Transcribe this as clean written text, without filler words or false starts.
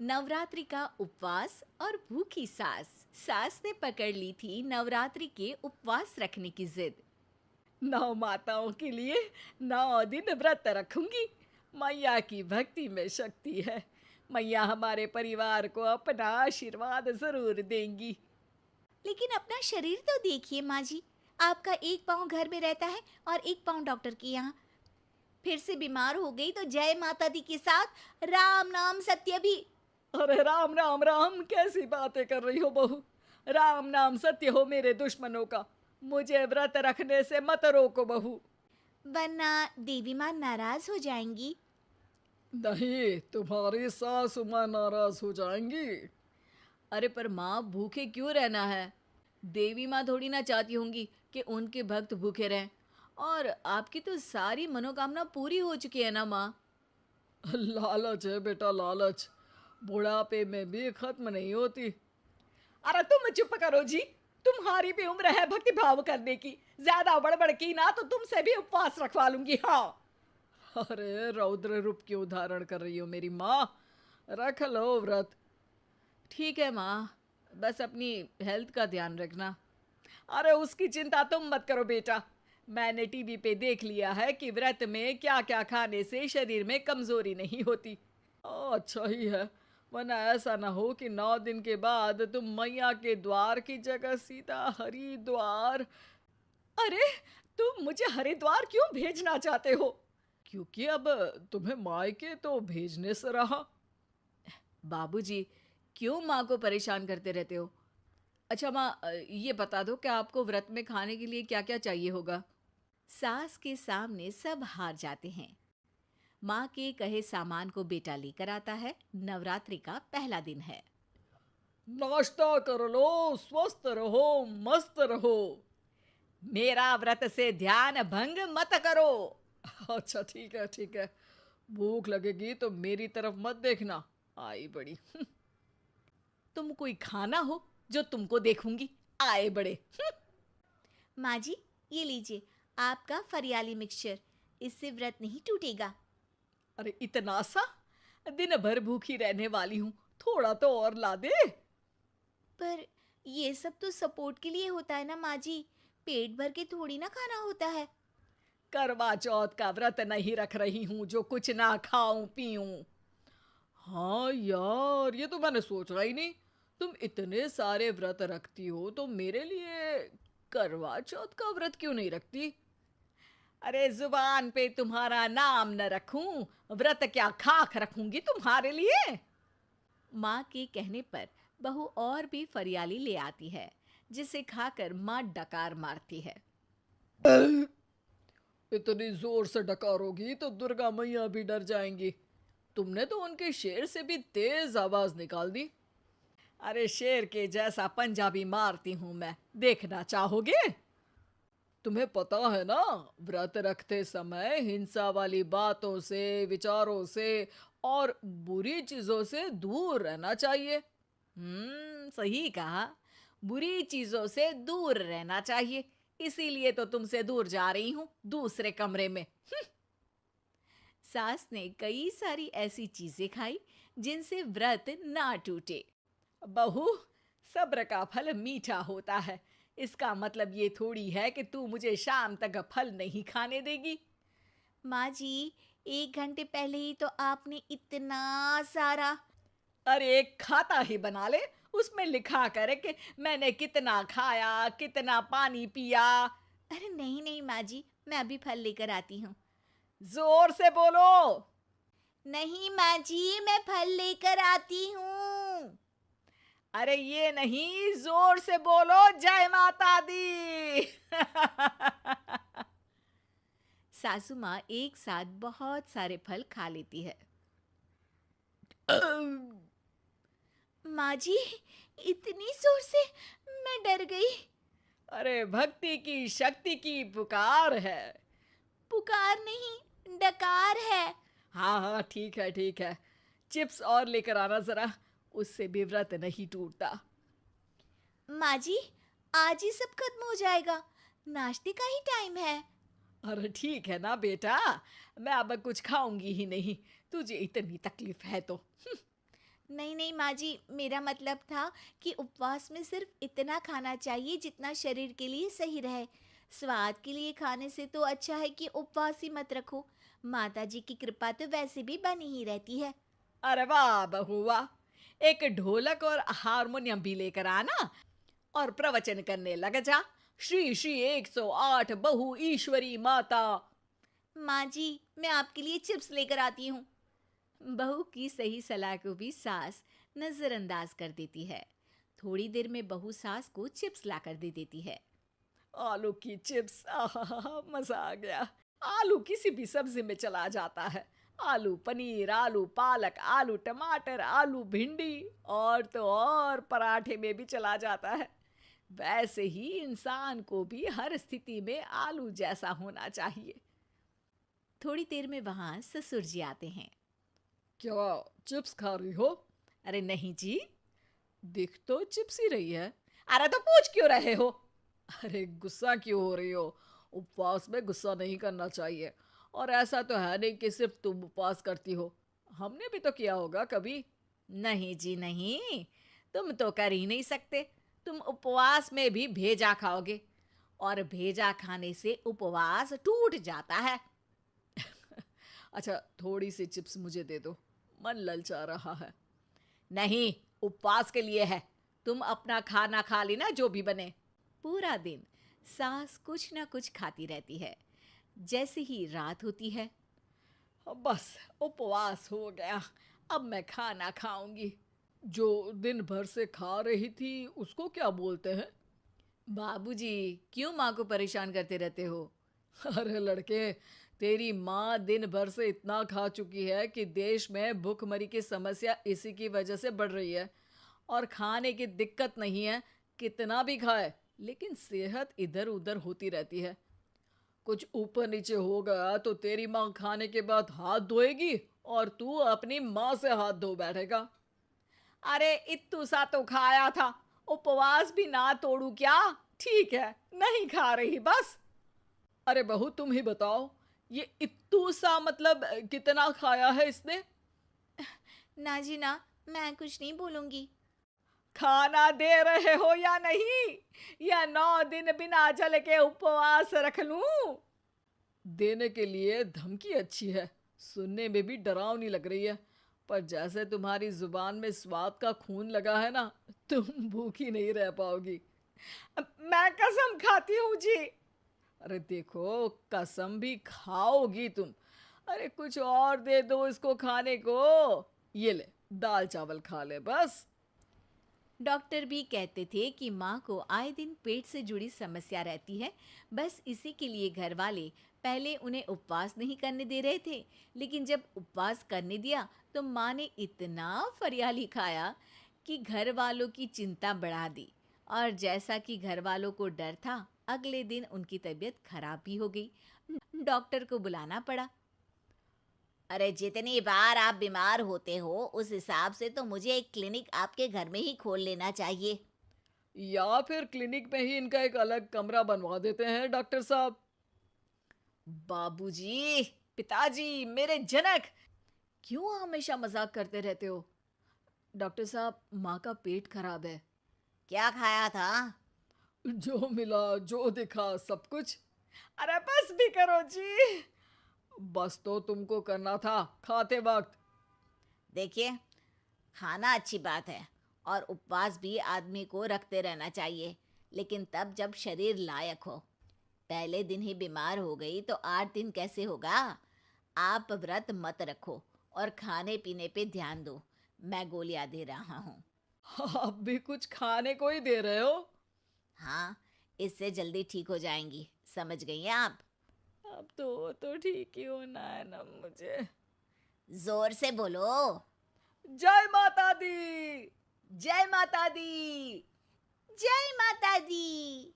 नवरात्रि का उपवास और भूखी सास। सास ने पकड़ ली थी नवरात्रि के उपवास रखने की जिद। 9 माताओं के लिए 9 दिन व्रत रखूंगी। मैया की भक्ति में शक्ति है। मैया हमारे परिवार को अपना आशीर्वाद जरूर देंगी। लेकिन अपना शरीर तो देखिए माँ जी, आपका एक पाँव घर में रहता है और एक पाँव डॉक्टर के यहाँ। फिर से बीमार हो गई तो जय माता दी के साथ राम नाम सत्य भी। अरे राम राम राम, कैसी बातें कर रही हो बहू। राम नाम सत्य हो मेरे दुश्मनों का। मुझे व्रत रखने से मत रोको बहू। वरना देवी माँ नाराज हो जाएंगी। नहीं, तुम्हारी सासु माँ नाराज हो जाएंगी। अरे पर माँ, भूखे क्यों रहना है? देवी माँ थोड़ी ना चाहती होंगी कि उनके भक्त भूखे रहें। और आपकी तो सारी मनोकामना पूरी हो चुकी है ना माँ। लालच है बेटा, लालच बुढ़ापे में भी खत्म नहीं होती। अरे तुम चुप करो जी। तुम्हारी भी उम्र है भक्ति भाव करने की। ज्यादा बड़बड़ की ना तो तुमसे भी उपवास रखवा लूंगी। हाँ। अरे रौद्र रूप क्यों धारण कर रही हो मेरी माँ। रख लो व्रत। ठीक है माँ, बस अपनी हेल्थ का ध्यान रखना। अरे उसकी चिंता तुम मत करो बेटा। मैंने टीवी पे देख लिया है कि व्रत में क्या क्या खाने से शरीर में कमजोरी नहीं होती। अच्छा ही है, वरना ऐसा ना हो कि 9 दिन के बाद तुम मैया के द्वार की जगह सीधा हरिद्वार। अरे, तुम मुझे हरिद्वार क्यों भेजना चाहते हो? क्योंकि अब तुम्हें मायके तो भेजने से रहा। बाबूजी, क्यों माँ को परेशान करते रहते हो? अच्छा माँ, ये बता दो कि आपको व्रत में खाने के लिए क्या क्या चाहिए होगा। सास के सामने सब हार जाते हैं। माँ के कहे सामान को बेटा लेकर आता है। नवरात्रि का पहला दिन है। नाश्ता कर लो, स्वस्थ रहो, मस्त रहो। मेरा व्रत से ध्यान भंग मत करो। अच्छा ठीक है ठीक है। भूख लगेगी तो मेरी तरफ मत देखना। आई बड़ी। तुम कोई खाना हो जो तुमको देखूंगी, आए बड़े। माँ जी, ये लीजिए आपका फरियाली मिक्सचर। इससे व्रत नहीं टूटेगा। अरे इतना सा? दिन भर भूखी रहने वाली हूँ, थोड़ा तो और ला दे। पर ये सब तो सपोर्ट के लिए होता है ना माँ जी, पेट भर के थोड़ी ना खाना होता है। करवा चौथ का व्रत नहीं रख रही हूँ जो कुछ ना खाऊं पीऊं। हाँ यार, ये तो मैंने सोचा ही नहीं। तुम इतने सारे व्रत रखती हो तो मेरे लिए करवा चौथ का व्रत क्यों नहीं रखती? अरे जुबान पे तुम्हारा नाम न रखूं, व्रत क्या खाक रखूंगी तुम्हारे लिए। माँ के कहने पर बहू और भी फरियाली ले आती है, जिसे खाकर माँ डकार मारती है। इतनी जोर से डकारोगी तो दुर्गा मैया भी डर जाएंगी। तुमने तो उनके शेर से भी तेज आवाज निकाल दी। अरे शेर के जैसा पंजाबी मारती हूं मैं, देखना चाहोगे? तुम्हें पता है ना, व्रत रखते समय हिंसा वाली बातों से, विचारों से और बुरी चीजों से दूर रहना चाहिए। सही कहा। बुरी चीजों से दूर रहना चाहिए। इसीलिए तो तुमसे दूर जा रही हूँ, दूसरे कमरे में। सास ने कई सारी ऐसी चीजें खाई जिनसे व्रत ना टूटे। बहू, सब्र का फल मीठा होता है। इसका मतलब ये थोड़ी है कि तू मुझे शाम तक फल नहीं खाने देगी। माँ जी, 1 घंटे पहले ही तो आपने इतना सारा। अरे एक खाता ही बना ले, उसमें लिखा करे कि मैंने कितना खाया, कितना पानी पिया। अरे नहीं नहीं माँ जी, मैं अभी फल लेकर आती हूँ। जोर से बोलो। नहीं माँ जी, मैं फल लेकर आती हूँ। अरे ये नहीं, जोर से बोलो, जय माता दी। सासू माँ एक साथ बहुत सारे फल खा लेती है। माँ जी, इतनी जोर से मैं डर गई। अरे भक्ति की शक्ति की पुकार है। पुकार नहीं, डकार है। हाँ हाँ ठीक है ठीक है। चिप्स और लेकर आना जरा, उससे भी व्रत नहीं टूटता। माँ जी, आज ही सब खत्म हो जाएगा, नाश्ते का ही टाइम है। अरे ठीक है ना बेटा, मैं अब कुछ खाऊंगी ही नहीं, तुझे इतनी तकलीफ है तो। नहीं नहीं माँ जी, मेरा मतलब था कि उपवास में सिर्फ इतना खाना चाहिए जितना शरीर के लिए सही रहे। स्वाद के लिए खाने से तो अच्छा है कि उपवास ही मत रखो। माता जी की कृपा तो वैसे भी बनी ही रहती है। अरे वाह बहू वाह! एक ढोलक और हारमोनियम भी लेकर आना और प्रवचन करने लग जा। श्री श्री 108 बहु ईश्वरी माता। माँ जी, मैं आपके लिए चिप्स लेकर आती हूँ। बहू की सही सलाह को भी सास नजरअंदाज कर देती है। थोड़ी देर में बहू सास को चिप्स लाकर दे देती है। आलू की चिप्स, आहा मजा आ गया। आलू किसी भी सब्जी में चला जाता है। आलू पनीर, आलू पालक, आलू टमाटर, आलू भिंडी और तो और पराठे में भी चला जाता है। वैसे ही इंसान को भी हर स्थिति में आलू जैसा होना चाहिए। थोड़ी देर में वहां ससुर जी आते हैं। क्या चिप्स खा रही हो? अरे नहीं जी, दिख तो चिप्स ही रही है। अरे तो पूछ क्यों रहे हो? अरे गुस्सा क्यों हो रही हो? उपवास में गुस्सा नहीं करना चाहिए। और ऐसा तो है नहीं कि सिर्फ तुम उपवास करती हो, हमने भी तो किया होगा कभी। नहीं जी नहीं, तुम तो कर ही नहीं सकते। तुम उपवास में भी भेजा खाओगे और भेजा खाने से उपवास टूट जाता है। अच्छा थोड़ी सी चिप्स मुझे दे दो, मन ललचा रहा है। नहीं, उपवास के लिए है। तुम अपना खाना खा लेना जो भी बने। पूरा दिन सास कुछ ना कुछ खाती रहती है। जैसे ही रात होती है, अब बस उपवास हो गया, अब मैं खाना खाऊंगी। जो दिन भर से खा रही थी उसको क्या बोलते हैं? बाबूजी क्यों माँ को परेशान करते रहते हो? अरे लड़के, तेरी माँ दिन भर से इतना खा चुकी है कि देश में भूखमरी की समस्या इसी की वजह से बढ़ रही है। और खाने की दिक्कत नहीं है, कितना भी खाए लेकिन सेहत इधर उधर होती रहती है। कुछ ऊपर नीचे हो गया तो तेरी माँ खाने के बाद हाथ धोएगी और तू अपनी माँ से हाथ धो बैठेगा। अरे इत्तू सा तो खाया था, उपवास भी ना तोड़ू क्या? ठीक है, नहीं खा रही बस। अरे बहू तुम ही बताओ, ये इत्तू सा मतलब कितना खाया है इसने? ना जी ना, मैं कुछ नहीं बोलूंगी। खाना दे रहे हो या नहीं, या 9 दिन बिना जल के उपवास रख लूं? देने के लिए धमकी अच्छी है, सुनने में भी डरावनी लग रही है। पर जैसे तुम्हारी जुबान में स्वाद का खून लगा है ना, तुम भूखी नहीं रह पाओगी। मैं कसम खाती हूँ जी। अरे देखो, कसम भी खाओगी तुम। अरे कुछ और दे दो इसको खाने को। ये ले, दाल चावल खा ले बस। डॉक्टर भी कहते थे कि माँ को आए दिन पेट से जुड़ी समस्या रहती है। बस इसी के लिए घर वाले पहले उन्हें उपवास नहीं करने दे रहे थे, लेकिन जब उपवास करने दिया तो माँ ने इतना फरियाली खाया कि घर वालों की चिंता बढ़ा दी। और जैसा कि घर वालों को डर था, अगले दिन उनकी तबीयत खराब भी हो गई। डॉक्टर को बुलाना पड़ा। अरे जितनी बार आप बीमार होते हो उस हिसाब से तो मुझे एक क्लिनिक आपके घर में ही खोल लेना चाहिए। या फिर क्लिनिक में ही इनका एक अलग कमरा बनवा देते हैं डॉक्टर साहब। बाबूजी, पिताजी, मेरे जनक, क्यों हमेशा मजाक करते रहते हो? डॉक्टर साहब, माँ का पेट खराब है। क्या खाया था? जो मिला जो दिखा सब कुछ। अरे बस भी करो जी। बस तो तुमको करना था खाते वक्त। देखिए, खाना अच्छी बात है और उपवास भी आदमी को रखते रहना चाहिए, लेकिन तब जब शरीर लायक हो। पहले दिन ही बीमार हो गई तो 8 दिन कैसे होगा? आप व्रत मत रखो और खाने पीने पे ध्यान दो। मैं गोलियां दे रहा हूँ। आप भी कुछ खाने को ही दे रहे हो? हाँ, इससे जल्दी ठीक हो जाएंगी। समझ गई हैं आप? अब तो ठीक ही होना है ना मुझे। जोर से बोलो। जय माता दी। जय माता दी। जय माता दी।